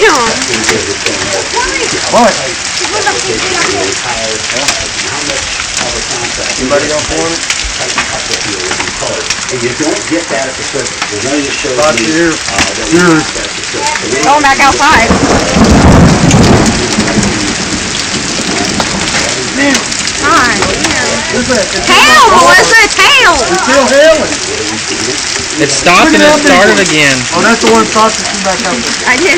What? Anybody on phone? And you don't get that at the surface. There's only to show Here. Going back outside. Hi. Tail, Melissa, tail! It's still hailing. It stopped and it started again. Oh, that's the one thought that came back up. I did.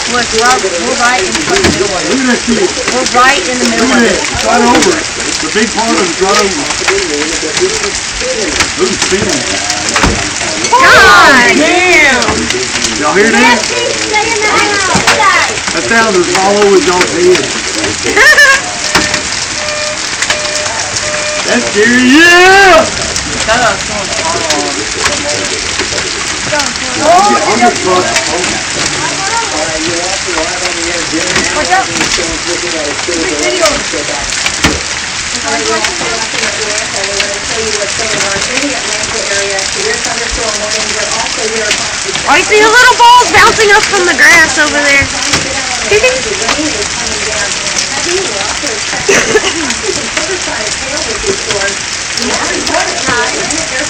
Look, we're right in the middle of it. Look at that kid. We're right in the middle Look of at it. that. It's right over it. The big part of it's right over it. Ooh, spinning. God damn! Y'all hear that? That sound is all over y'all's head. That's scary. Yeah! I'm just I see the little balls bouncing up from the grass over there.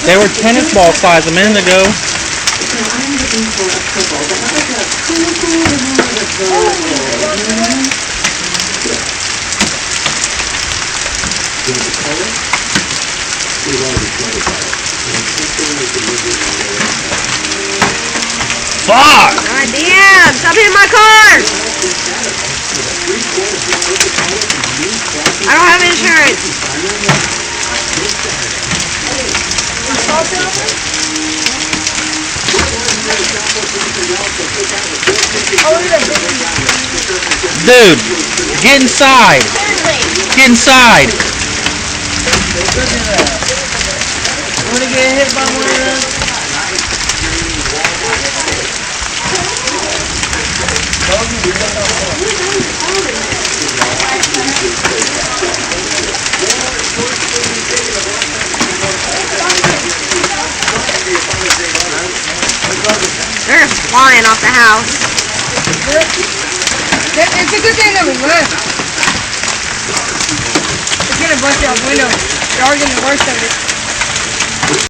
They were tennis ball size a minute ago. Fuck! God damn! Stop hitting my car! I don't have insurance. Dude, get inside! Get inside! Wanna get hit by one of those? They're just flying off the house. It's a good thing that we left. It's gonna bust out windows. They are getting the worst of it.